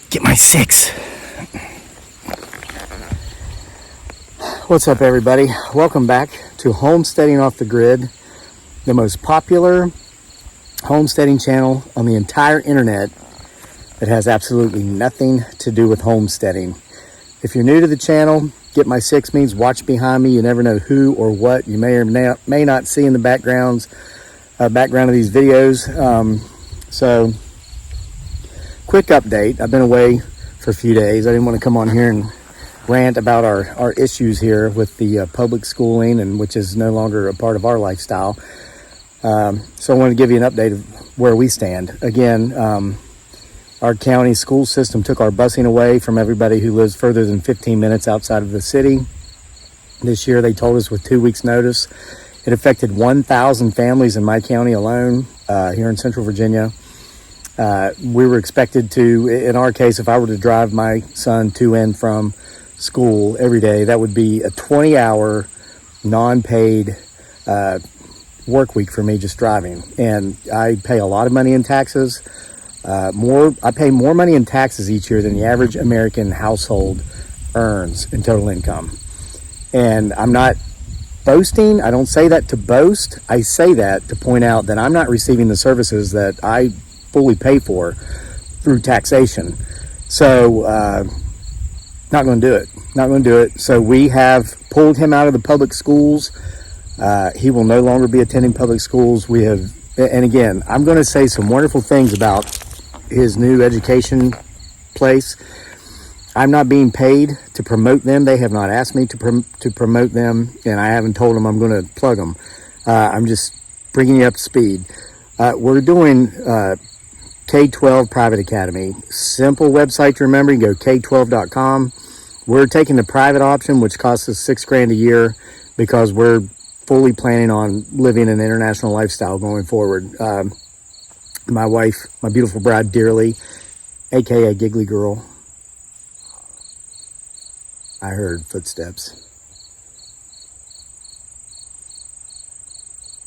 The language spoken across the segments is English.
Get my 6. What's up, everybody? Welcome back to Homesteading Off the Grid, the most popular homesteading channel on the entire internet that has absolutely nothing to do with homesteading. If you're new to the channel, Get My 6 means watch behind me. You never know who or what you may or may not see in the background of these videos. So quick update. I've been away for a few days. I didn't want to come on here and rant about our issues here with the public schooling, and which is no longer a part of our lifestyle. So I wanted to give you an update of where we stand. Again, our county school system took our busing away from everybody who lives further than 15 minutes outside of the city. This year, they told us with 2 weeks notice. It affected 1,000 families in my county alone, here in Central Virginia. We were expected to, in our case, if I were to drive my son to and from school every day, that would be a 20-hour non-paid work week for me just driving. And I pay a lot of money in taxes. I pay more money in taxes each year than the average American household earns in total income. And I'm not boasting. I don't say that to boast. I say that to point out that I'm not receiving the services that I fully pay for through taxation. So, not going to do it. So we have pulled him out of the public schools. He will no longer be attending public schools. And again, I'm going to say some wonderful things about his new education place. I'm not being paid to promote them. They have not asked me to promote them, and I haven't told them I'm going to plug them. I'm just bringing you up to speed. We're doing K-12 Private Academy. Simple website to remember. You can go k12.com. We're taking the private option, which costs us $6,000 a year, because we're fully planning on living an international lifestyle going forward. My wife, my beautiful bride, Dearly, aka Giggly Girl. I heard footsteps.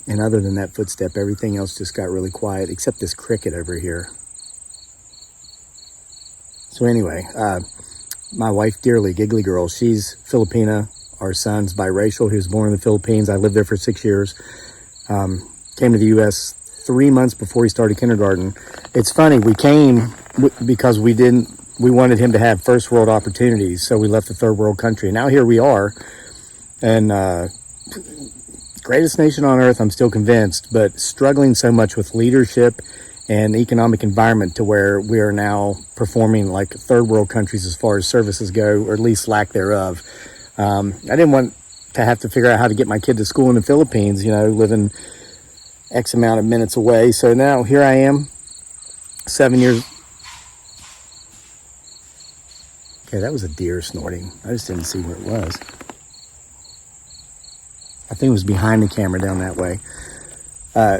And other than that footstep, everything else just got really quiet, except this cricket over here. So anyway, my wife, Dearly, Giggly Girl, she's Filipina. Our son's biracial. He was born in the Philippines. I lived there for 6 years. Came to the U.S. 3 months before he started kindergarten. It's funny, we came because we wanted him to have first world opportunities, so we left the third world country. Now here we are, and greatest nation on earth, I'm still convinced, but struggling so much with leadership and economic environment to where we are now performing like third world countries as far as services go, or at least lack thereof. I didn't want to have to figure out how to get my kid to school in the Philippines, living X amount of minutes away. So now here I am, 7 years. Okay, that was a deer snorting. I just didn't see where it was. I think it was behind the camera down that way.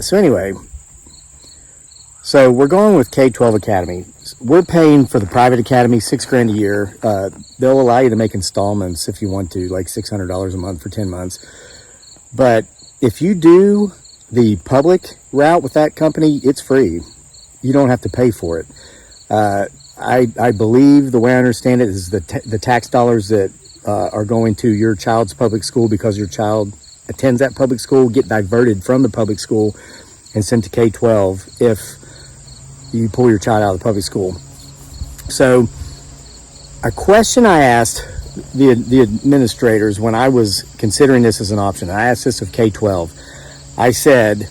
So anyway, so we're going with K-12 Academy. We're paying for the private academy $6,000 a year. They'll allow you to make installments if you want to, like $600 a month for 10 months. But if you do the public route with that company, it's free. You don't have to pay for it. I believe, the way I understand it, is the tax dollars that are going to your child's public school because your child attends that public school get diverted from the public school and sent to K-12 if you pull your child out of the public school. So a question I asked the administrators when I was considering this as an option, I asked this of K-12. I said,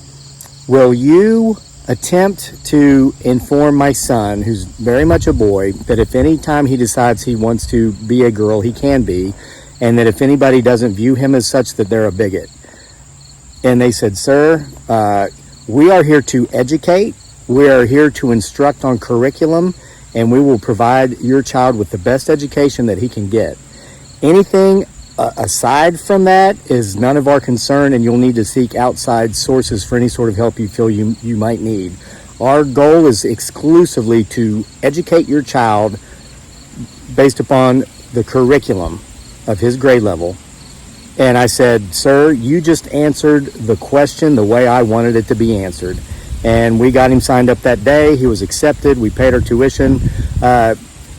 will you attempt to inform my son, who's very much a boy, that if any time he decides he wants to be a girl, he can be, and that if anybody doesn't view him as such, that they're a bigot? And they said, sir, we are here to educate. We are here to instruct on curriculum, and we will provide your child with the best education that he can get. Anything aside from that is none of our concern, and you'll need to seek outside sources for any sort of help you feel you might need. Our goal is exclusively to educate your child based upon the curriculum of his grade level. And I said, sir, you just answered the question the way I wanted it to be answered. And we got him signed up that day. He was accepted. We paid our tuition.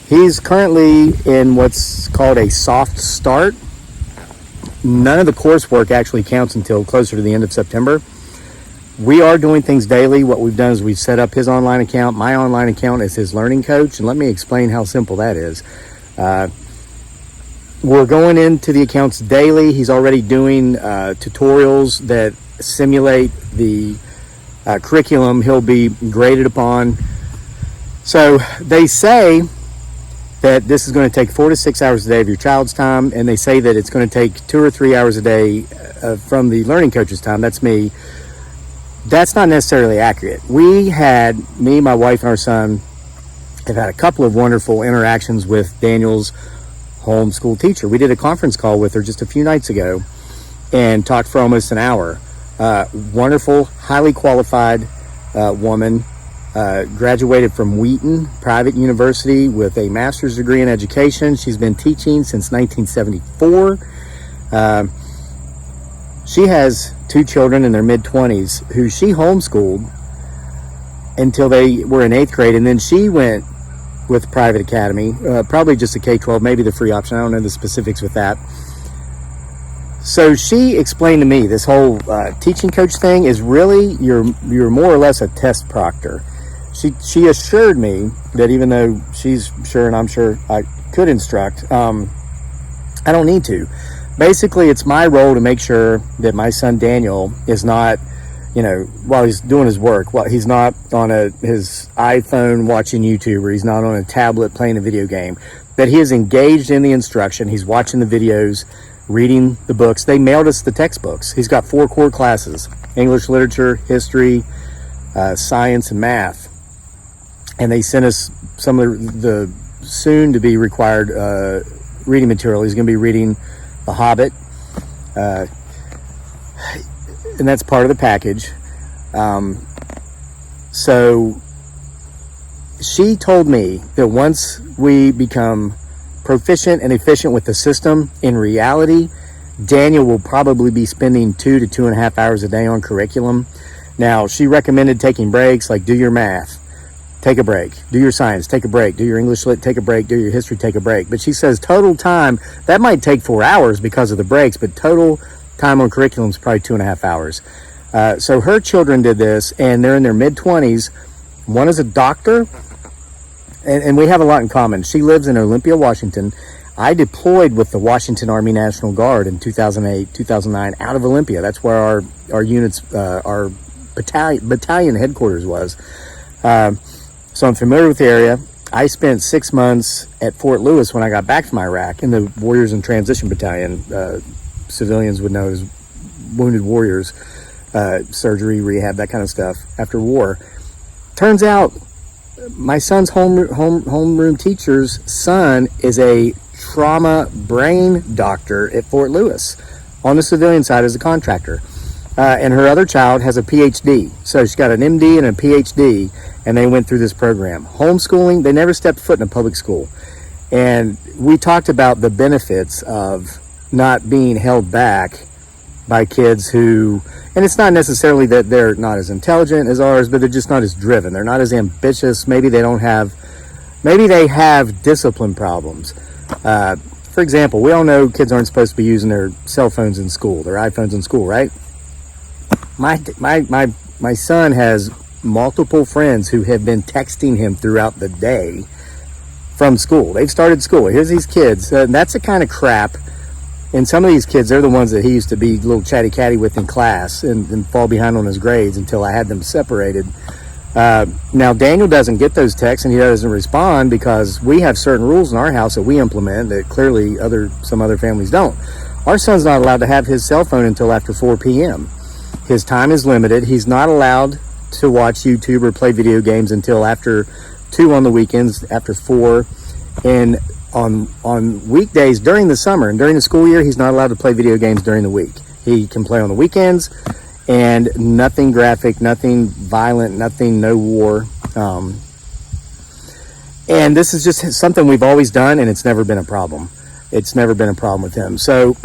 He's currently in what's called a soft start. None of the coursework actually counts until closer to the end of September. We are doing things daily. What we've done is we've set up his online account. My online account is his learning coach. And let me explain how simple that is. We're going into the accounts daily. He's already doing tutorials that simulate the curriculum he'll be graded upon. So they say that this is going to take 4 to 6 hours a day of your child's time, and they say that it's going to take 2 or 3 hours a day from the learning coach's time. That's me. That's not necessarily accurate. Me, my wife, and our son have had a couple of wonderful interactions with Daniel's homeschool teacher. We did a conference call with her just a few nights ago and talked for almost an hour. Wonderful, highly qualified woman, graduated from Wheaton Private University with a master's degree in education. She's been teaching since 1974. She has 2 children in their mid-20s who she homeschooled until they were in 8th grade, and then she went with private academy, probably just a K-12, maybe the free option. I don't know the specifics with that. So she explained to me this whole teaching coach thing is really you're more or less a test proctor. She assured me that even though she's sure and I'm sure I could instruct, I don't need to. Basically, it's my role to make sure that my son Daniel is not, while he's doing his work, while he's not on his iPhone watching YouTube, or he's not on a tablet playing a video game, that he is engaged in the instruction. He's watching the videos, reading the books. They mailed us the textbooks. He's got 4 core classes: English literature, history, science, and math. And they sent us some of the soon to be required reading material. He's going to be reading The Hobbit, and that's part of the package. So she told me that once we become proficient and efficient with the system, in reality, Daniel will probably be spending 2 to 2.5 hours a day on curriculum. Now, she recommended taking breaks, like do your math, take a break. Do your science, take a break. Do your English lit, take a break. Do your history, take a break. But she says total time, that might take 4 hours because of the breaks, but total time on curriculum is probably 2.5 hours. So her children did this, and they're in their mid-20s. One is a doctor, and we have a lot in common. She lives in Olympia, Washington. I deployed with the Washington Army National Guard in 2008, 2009 out of Olympia. That's where our units, our battalion headquarters was. So I'm familiar with the area. I spent 6 months at Fort Lewis when I got back from Iraq in the Warriors in Transition Battalion. Civilians would know as Wounded Warriors, surgery, rehab, that kind of stuff after war. Turns out my son's homeroom teacher's son is a trauma brain doctor at Fort Lewis on the civilian side as a contractor. And her other child has a PhD. So she's got an MD and a PhD, and they went through this program. Homeschooling, they never stepped foot in a public school. And we talked about the benefits of not being held back by kids who, and it's not necessarily that they're not as intelligent as ours, but they're just not as driven. They're not as ambitious. Maybe they have discipline problems. For example, we all know kids aren't supposed to be using their cell phones in school, their iPhones in school, right? My son has multiple friends who have been texting him throughout the day from school. They've started school. Here's these kids, and that's the kind of crap. And some of these kids, they're the ones that he used to be a little chatty catty with in class and fall behind on his grades until I had them separated. Now Daniel doesn't get those texts and he doesn't respond because we have certain rules in our house that we implement that clearly some other families don't. Our son's not allowed to have his cell phone until after 4 p.m. His time is limited. He's not allowed to watch YouTube or play video games until after 2 on the weekends, after 4. And on weekdays during the summer and during the school year, he's not allowed to play video games during the week. He can play on the weekends, and nothing graphic, nothing violent, no war. And this is just something we've always done, and it's never been a problem. It's never been a problem with him. So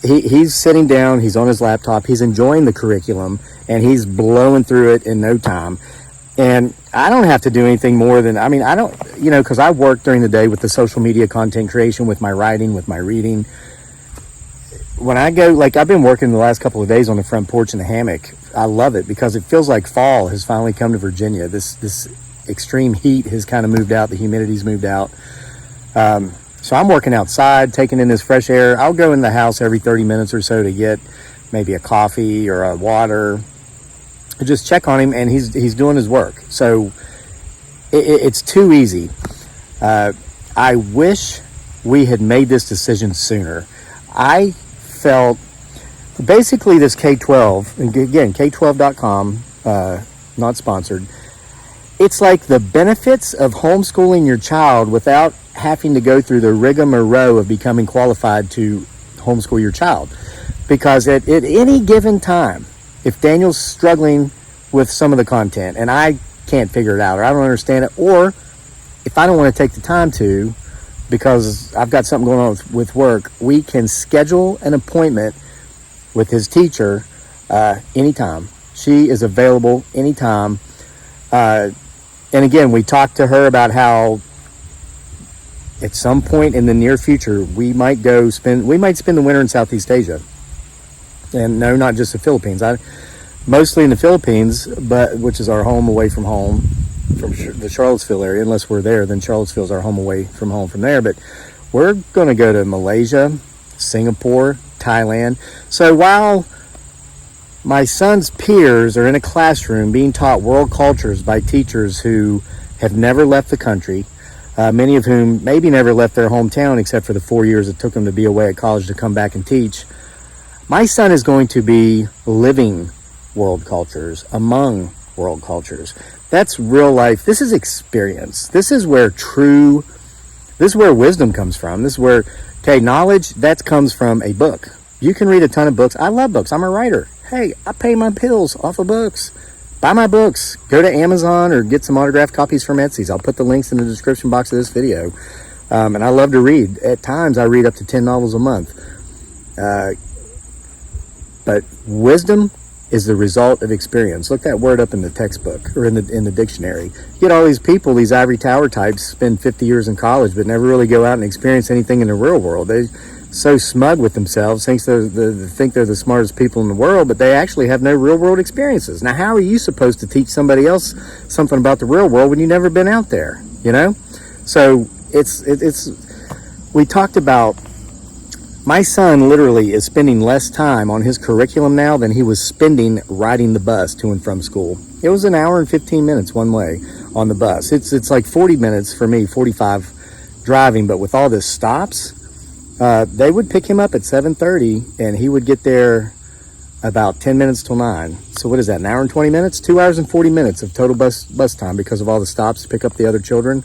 he's sitting down, he's on his laptop, he's enjoying the curriculum, and he's blowing through it in no time. And I don't have to do anything more than, I don't, because I work during the day with the social media content creation, with my writing, with my reading. When I go, like I've been working the last couple of days on the front porch in the hammock. I love it because it feels like fall has finally come to Virginia. This extreme heat has kind of moved out. The humidity's moved out. So I'm working outside, taking in this fresh air. I'll go in the house every 30 minutes or so to get maybe a coffee or a water. Just check on him, and he's doing his work. So it's too easy. I wish we had made this decision sooner. I felt basically this K-12, and again, K12.com, not sponsored. It's like the benefits of homeschooling your child without having to go through the rigmarole of becoming qualified to homeschool your child. Because at any given time, if Daniel's struggling with some of the content and I can't figure it out or I don't understand it, or if I don't want to take the time to because I've got something going on with work, we can schedule an appointment with his teacher anytime. She is available anytime. And again, we talked to her about how at some point in the near future, we might spend the winter in Southeast Asia. And no, not just the Philippines. Mostly in the Philippines, which is our home away from home, from the Charlottesville area. Unless we're there, then Charlottesville's our home away from home from there. But we're going to go to Malaysia, Singapore, Thailand. So while my son's peers are in a classroom being taught world cultures by teachers who have never left the country, many of whom maybe never left their hometown except for the 4 years it took them to be away at college to come back and teach, my son is going to be living world cultures, among world cultures. That's real life. This is experience. This is where wisdom comes from. This is where, knowledge, that comes from a book. You can read a ton of books. I love books. I'm a writer. Hey, I pay my bills off of books. Buy my books. Go to Amazon or get some autographed copies from Etsy's. I'll put the links in the description box of this video. And I love to read. At times, I read up to 10 novels a month. But wisdom is the result of experience. Look that word up in the textbook or in the dictionary. You get all these people, these ivory tower types, spend 50 years in college, but never really go out and experience anything in the real world. They're so smug with themselves, think they're the smartest people in the world, but they actually have no real world experiences. Now, how are you supposed to teach somebody else something about the real world when you've never been out there? So we talked about. My son literally is spending less time on his curriculum now than he was spending riding the bus to and from school. It was an hour and 15 minutes one way on the bus. It's like 40 minutes for me, 45 driving, but with all the stops, they would pick him up at 7:30 and he would get there about 10 minutes till 9. So what is that, an hour and 20 minutes? 2 hours and 40 minutes of total bus time because of all the stops to pick up the other children.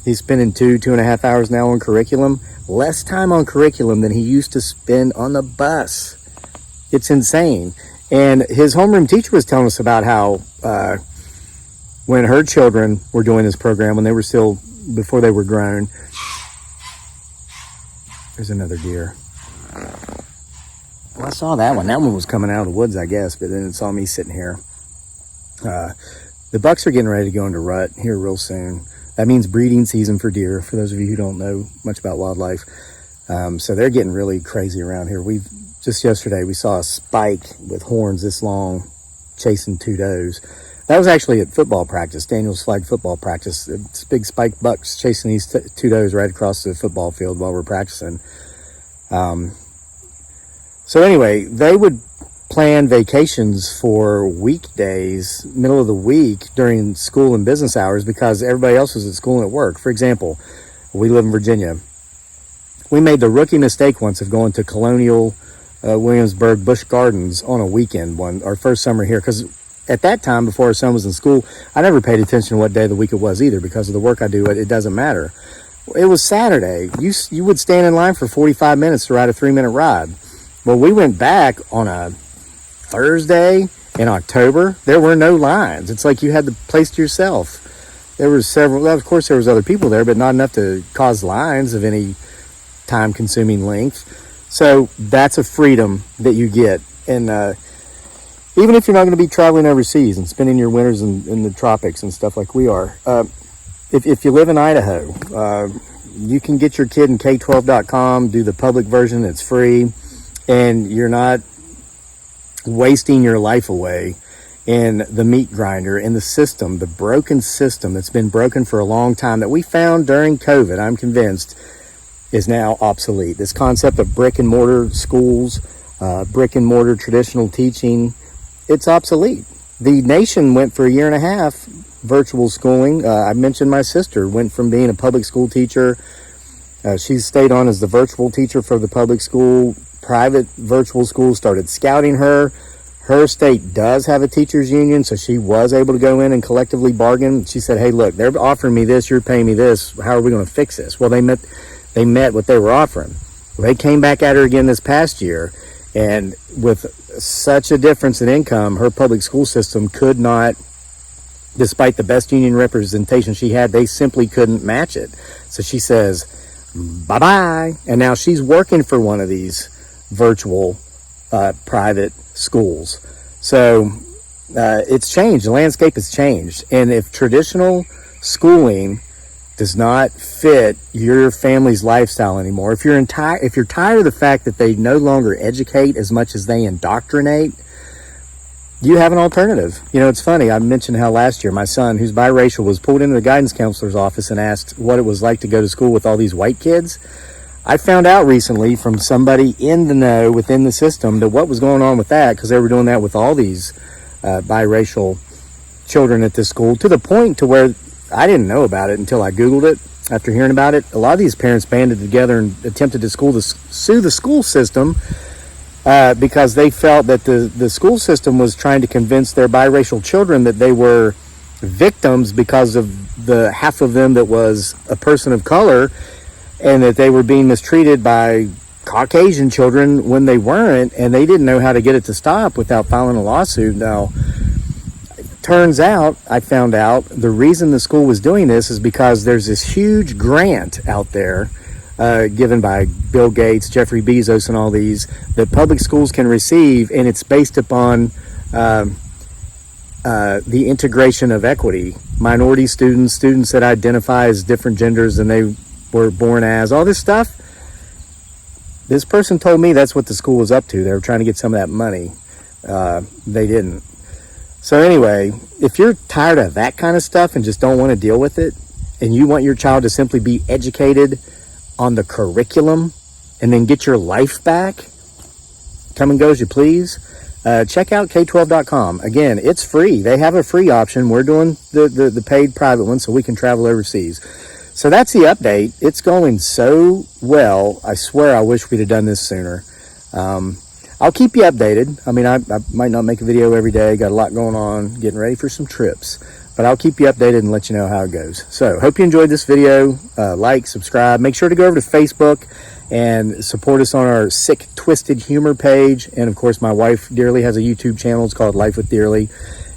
He's spending 2.5 hours now on curriculum. Less time on curriculum than he used to spend on the bus. It's insane. And his homeroom teacher was telling us about how when her children were doing this program, when they were still, before they were grown. There's another deer. Well, I saw that one. That one was coming out of the woods, I guess, but then it saw me sitting here. The bucks are getting ready to go into rut here real soon. That means breeding season for deer, for those of you who don't know much about wildlife. So they're getting really crazy around here. Just yesterday, we saw a spike with horns this long chasing two does. That was actually at football practice, Daniel's flag football practice. It's big spike bucks chasing these two does right across the football field while we're practicing. So anyway, they would plan vacations for weekdays, middle of the week during school and business hours because everybody else was at school and at work. For example, we live in Virginia. We made the rookie mistake once of going to Colonial Williamsburg Busch Gardens on a weekend, our first summer here, because at that time, before our son was in school, I never paid attention to what day of the week it was either because of the work I do. It doesn't matter. It was Saturday. You would stand in line for 45 minutes to ride a 3-minute ride. Well, we went back on a Thursday in October. There were no lines. It's like you had the place to yourself. There were several, of course there was other people there, but not enough to cause lines of any time-consuming length. So that's a freedom that you get. And even if you're not going to be traveling overseas and spending your winters in the tropics and stuff like we are. If you live in Idaho, you can get your kid in K12.com, do the public version. It's free, and you're not wasting your life away in the meat grinder, in the system, the broken system that's been broken for a long time that we found during COVID, I'm convinced, is now obsolete. This concept of brick and mortar schools, brick and mortar traditional teaching, it's obsolete. The nation went for a year and a half virtual schooling. I mentioned my sister went from being a public school teacher. She stayed on as the virtual teacher for the public school. Private virtual schools started scouting her. Her state does have a teachers union, so she was able to go in and collectively bargain. She said, hey, look, they're offering me this, you're paying me this. How are we going to fix this? Well, they met what they were offering. Well, they came back at her again this past year, and with such a difference in income, her public school system could not, despite the best union representation she had, they simply couldn't match it. So she says, bye-bye. And now she's working for one of these virtual private schools. So it's changed. The landscape has changed. And if traditional schooling does not fit your family's lifestyle anymore, if you're tired of the fact that they no longer educate as much as they indoctrinate, you have an alternative. You know, it's funny. I mentioned how last year my son, who's biracial, was pulled into the guidance counselor's office and asked what it was like to go to school with all these white kids. I found out recently from somebody in the know within the system that what was going on with that, because they were doing that with all these biracial children at this school, to the point to where I didn't know about it until I Googled it after hearing about it. A lot of these parents banded together and attempted to sue the school system because they felt that the school system was trying to convince their biracial children that they were victims because of the half of them that was a person of color, and that they were being mistreated by Caucasian children when they weren't, and they didn't know how to get it to stop without filing a lawsuit. Now, turns out, I found out, the reason the school was doing this is because there's this huge grant out there given by Bill Gates, Jeffrey Bezos, and all these, that public schools can receive, and it's based upon the integration of equity. Minority students that identify as different genders than they were born as, all this stuff. This person told me that's what the school was up to. They were trying to get some of that money. They didn't. So anyway, if you're tired of that kind of stuff and just don't want to deal with it, and you want your child to simply be educated on the curriculum and then get your life back, come and go as you please, check out K12.com. Again, it's free. They have a free option. We're doing the paid private one so we can travel overseas. So that's the update. It's going so well. I swear I wish we'd have done this sooner. I'll keep you updated. I mean, I might not make a video every day. Got a lot going on, getting ready for some trips. But I'll keep you updated and let you know how it goes. So hope you enjoyed this video. Like, subscribe. Make sure to go over to Facebook and support us on our Sick Twisted Humor page. And, of course, my wife, Dearly, has a YouTube channel. It's called Life with Dearly.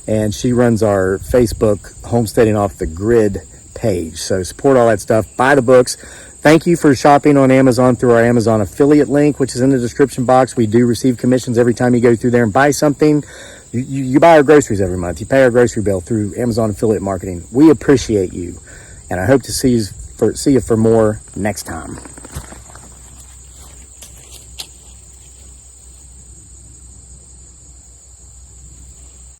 And she runs our Facebook Homesteading Off the Grid page. So support all that stuff. Buy the books. Thank you for shopping on Amazon through our Amazon affiliate link, which is in the description box. We do receive commissions every time you go through there and buy something. You buy our groceries every month. You pay our grocery bill through Amazon affiliate marketing. We appreciate you, and I hope to see you for more next time.